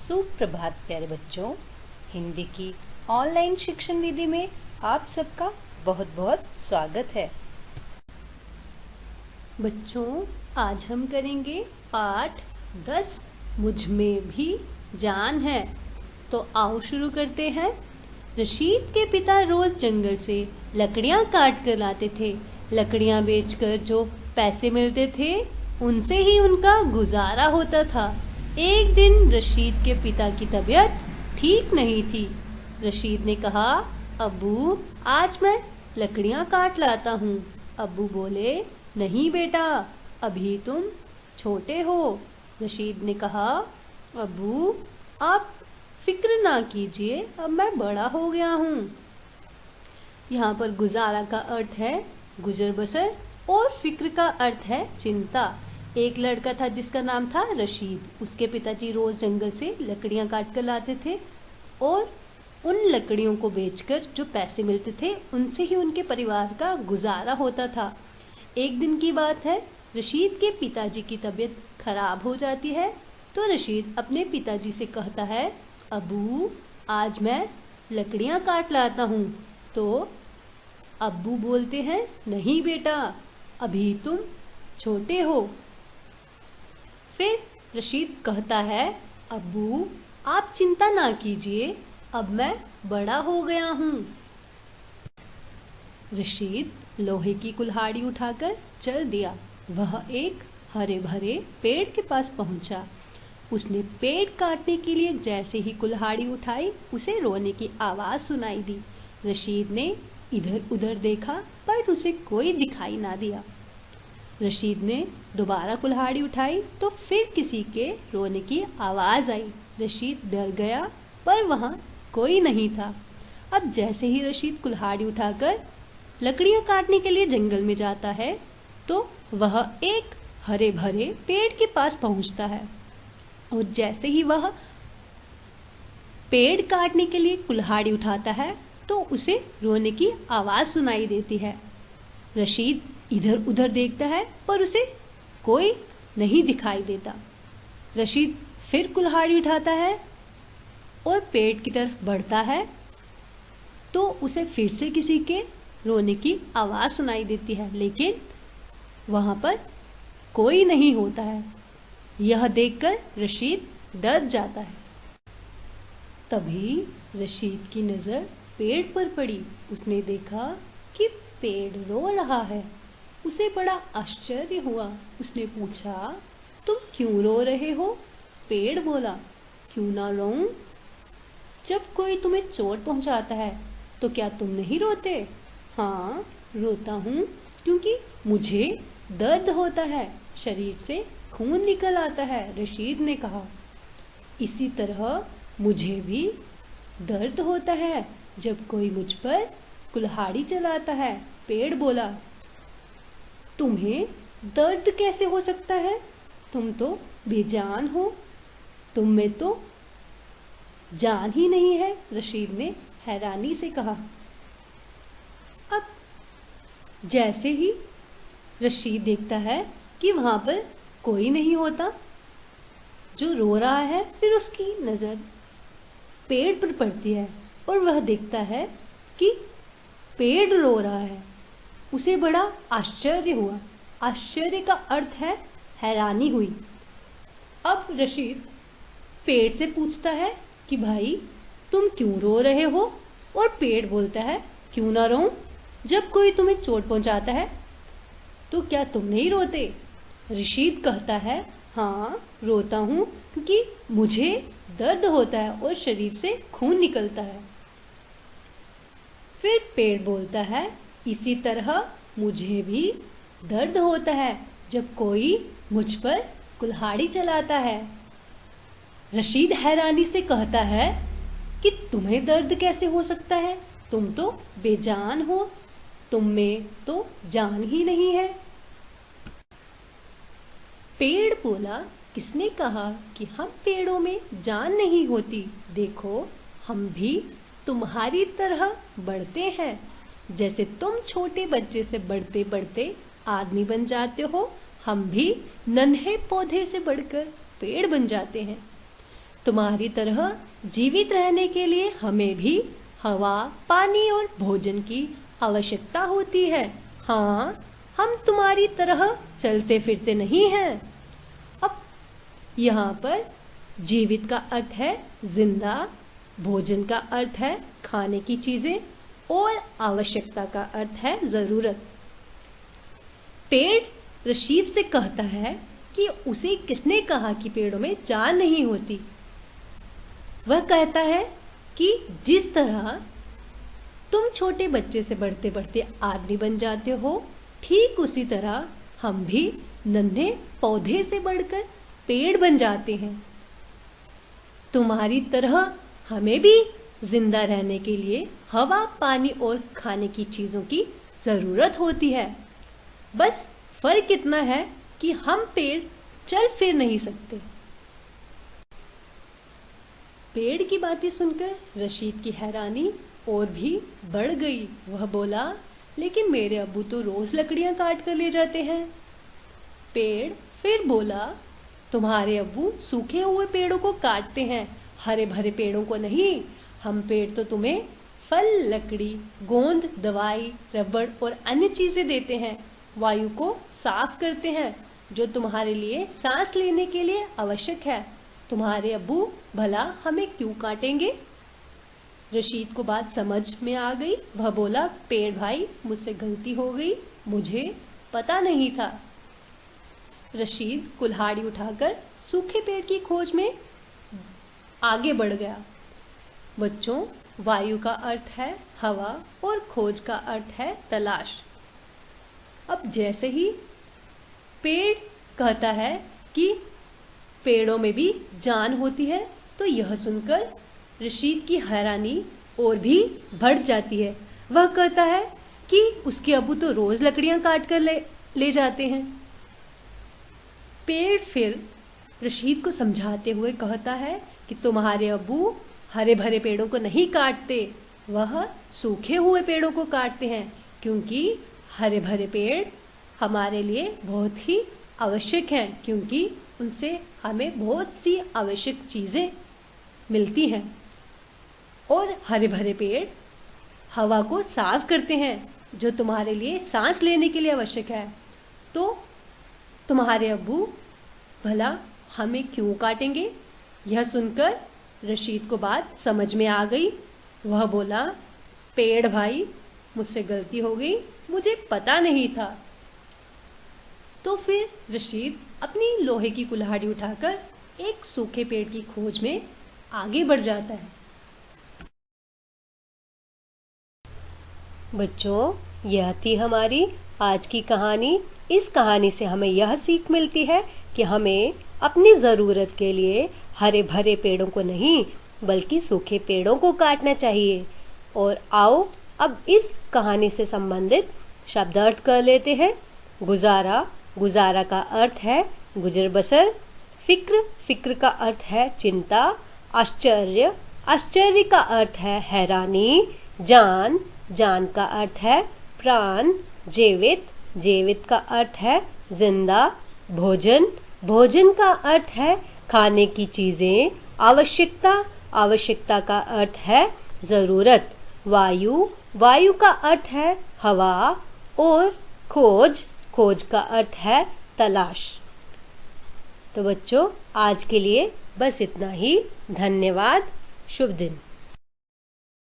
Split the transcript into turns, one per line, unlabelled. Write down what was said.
सुप्रभात प्यारे बच्चों। हिंदी की ऑनलाइन शिक्षण विधि में आप सबका बहुत बहुत स्वागत है। बच्चों, आज हम करेंगे पाठ 10 मुझ में भी जान है। तो आओ शुरू करते हैं। रशीद के पिता रोज जंगल से लकड़ियां काट कर लाते थे। लकड़ियां बेचकर जो पैसे मिलते थे उनसे ही उनका गुजारा होता था। एक दिन रशीद के पिता की तबीयत ठीक नहीं थी। रशीद ने कहा, अब्बू आज मैं लकड़ियां काट लाता हूँ। अब्बू बोले, नहीं बेटा, अभी तुम छोटे हो। रशीद ने कहा, अब्बू आप फिक्र ना कीजिए, अब मैं बड़ा हो गया हूँ। यहाँ पर गुजारा का अर्थ है गुजर बसर और फिक्र का अर्थ है चिंता। एक लड़का था जिसका नाम था रशीद। उसके पिताजी रोज जंगल से लकड़ियां काट कर लाते थे और उन लकड़ियों को बेचकर जो पैसे मिलते थे उनसे ही उनके परिवार का गुजारा होता था। एक दिन की बात है, रशीद के पिताजी की तबीयत खराब हो जाती है तो रशीद अपने पिताजी से कहता है, अब्बू आज मैं लकड़ियां काट लाता हूँ। तो अब्बू बोलते हैं, नहीं बेटा, अभी तुम छोटे हो। फिर रशीद कहता है, अब्बू आप चिंता ना कीजिए, अब मैं बड़ा हो गया हूँ। रशीद लोहे की कुल्हाड़ी उठाकर चल दिया। वह एक हरे भरे पेड़ के पास पहुंचा। उसने पेड़ काटने के लिए जैसे ही कुल्हाड़ी उठाई उसे रोने की आवाज सुनाई दी। रशीद ने इधर उधर देखा पर उसे कोई दिखाई ना दिया। रशीद ने दोबारा कुल्हाड़ी उठाई तो फिर किसी के रोने की आवाज आई। रशीद डर गया पर वहां कोई नहीं था। अब जैसे ही रशीद कुल्हाड़ी उठाकर लकड़ियां काटने के लिए जंगल में जाता है तो वह एक हरे भरे पेड़ के पास पहुंचता है और जैसे ही वह पेड़ काटने के लिए कुल्हाड़ी उठाता है तो उसे रोने की आवाज सुनाई देती है। रशीद इधर उधर देखता है पर उसे कोई नहीं दिखाई देता। रशीद फिर कुल्हाड़ी उठाता है और पेड़ की तरफ बढ़ता है तो उसे फिर से किसी के रोने की आवाज सुनाई देती है, लेकिन वहां पर कोई नहीं होता है। यह देखकर रशीद डर जाता है। तभी रशीद की नजर पेड़ पर पड़ी। उसने देखा कि पेड़ रो रहा है। उसे बड़ा आश्चर्य हुआ। उसने पूछा, तुम क्यों रो रहे हो? पेड़ बोला, क्यों ना रोऊं? जब कोई तुम्हें चोट पहुंचाता है तो क्या तुम नहीं रोते? हाँ, रोता हूँ क्योंकि मुझे दर्द होता है, शरीर से खून निकल आता है। रशीद ने कहा, इसी तरह मुझे भी दर्द होता है जब कोई मुझ पर कुल्हाड़ी चलाता है। पेड़ बोला, तुम्हें दर्द कैसे हो सकता है? तुम तो बेजान हो, तुम में तो जान ही नहीं है। रशीद ने हैरानी से कहा। अब जैसे ही रशीद देखता है कि वहां पर कोई नहीं होता जो रो रहा है, फिर उसकी नजर पेड़ पर पड़ती है और वह देखता है कि पेड़ रो रहा है। उसे बड़ा आश्चर्य हुआ। आश्चर्य का अर्थ है हैरानी हुई। अब रशीद पेड़ से पूछता है कि भाई तुम क्यों रो रहे हो? और पेड़ बोलता है, क्यों ना रोऊं? जब कोई तुम्हें चोट पहुंचाता है तो क्या तुम नहीं रोते? रशीद कहता है, हाँ रोता हूं क्योंकि मुझे दर्द होता है और शरीर से खून निकलता है। फिर पेड़ बोलता है, इसी तरह मुझे भी दर्द होता है जब कोई मुझ पर कुल्हाड़ी चलाता है। रशीद हैरानी से कहता है कि तुम्हें दर्द कैसे हो सकता है? तुम तो बेजान हो, तुम में तो जान ही नहीं है। पेड़ बोला, किसने कहा कि हम पेड़ों में जान नहीं होती? देखो, हम भी तुम्हारी तरह बढ़ते हैं। जैसे तुम छोटे बच्चे से बढ़ते बढ़ते आदमी बन जाते हो, हम भी नन्हे पौधे से बढ़कर पेड़ बन जाते हैं। तुम्हारी तरह जीवित रहने के लिए हमें भी हवा, पानी और भोजन की आवश्यकता होती है। हाँ, हम तुम्हारी तरह चलते फिरते नहीं हैं। अब यहाँ पर जीवित का अर्थ है जिंदा, भोजन का अर्थ है खाने की चीजें और आवश्यकता का अर्थ है जरूरत। पेड़ रशीद से कहता है कि उसे किसने कहा कि पेड़ों में जान नहीं होती। वह कहता है कि जिस तरह तुम छोटे बच्चे से बढ़ते बढ़ते आदमी बन जाते हो, ठीक उसी तरह हम भी नन्हे पौधे से बढ़कर पेड़ बन जाते हैं। तुम्हारी तरह हमें भी जिंदा रहने के लिए हवा, पानी और खाने की चीजों की जरूरत होती है। बस फर्क इतना है कि हम पेड़ चल फिर नहीं सकते। पेड़ की बातें सुनकर रशीद की हैरानी और भी बढ़ गई। वह बोला, लेकिन मेरे अब्बू तो रोज लकड़ियां काट कर ले जाते हैं। पेड़ फिर बोला, तुम्हारे अब्बू सूखे हुए पेड़ों को काटते हैं, हरे भरे पेड़ों को नहीं। हम पेड़ तो तुम्हें फल, लकड़ी, गोंद, दवाई, रबड़ और अन्य चीजें देते हैं, वायु को साफ करते हैं जो तुम्हारे लिए सांस लेने के लिए आवश्यक है। तुम्हारे अब्बू भला हमें क्यों काटेंगे? रशीद को बात समझ में आ गई। वह बोला, पेड़ भाई, मुझसे गलती हो गई, मुझे पता नहीं था। रशीद कुल्हाड़ी उठाकर सूखे पेड़ की खोज में आगे बढ़ गया। बच्चों, वायु का अर्थ है हवा और खोज का अर्थ है तलाश। अब जैसे ही पेड़ कहता है कि पेड़ों में भी जान होती है, तो यह सुनकर रशीद की हैरानी और भी बढ़ जाती है। वह कहता है कि उसके अब्बू तो रोज लकड़ियां काट कर ले जाते हैं। पेड़ फिर रशीद को समझाते हुए कहता है कि तुम्हारे अब्बू हरे भरे पेड़ों को नहीं काटते, वह सूखे हुए पेड़ों को काटते हैं, क्योंकि हरे भरे पेड़ हमारे लिए बहुत ही आवश्यक हैं, क्योंकि उनसे हमें बहुत सी आवश्यक चीजें मिलती हैं। और हरे भरे पेड़ हवा को साफ करते हैं जो तुम्हारे लिए सांस लेने के लिए आवश्यक है। तो तुम्हारे अब्बू भला हमें क्यों काटेंगे? यह सुनकर रशीद को बात समझ में आ गई। वह बोला, पेड़ भाई, मुझसे गलती हो गई, मुझे पता नहीं था। तो फिर रशीद अपनी लोहे की कुल्हाड़ी उठाकर एक सूखे पेड़ की खोज में आगे बढ़ जाता है। बच्चों, यह थी हमारी आज की कहानी। इस कहानी से हमें यह सीख मिलती है कि हमें अपनी ज़रूरत के लिए हरे भरे पेड़ों को नहीं बल्कि सूखे पेड़ों को काटना चाहिए। और आओ अब इस कहानी से संबंधित शब्दार्थ कर लेते हैं। गुजारा, गुजारा का अर्थ है गुजर बसर। फिक्र, फिक्र का अर्थ है चिंता। आश्चर्य, आश्चर्य का अर्थ है हैरानी। जान, जान का अर्थ है प्राण। जीवित, जीवित का अर्थ है जिंदा। भोजन, भोजन का अर्थ है खाने की चीजें। आवश्यकता, आवश्यकता का अर्थ है जरूरत। वायु, वायु का अर्थ है हवा। और खोज, खोज का अर्थ है तलाश। तो बच्चों, आज के लिए बस इतना ही। धन्यवाद। शुभ दिन।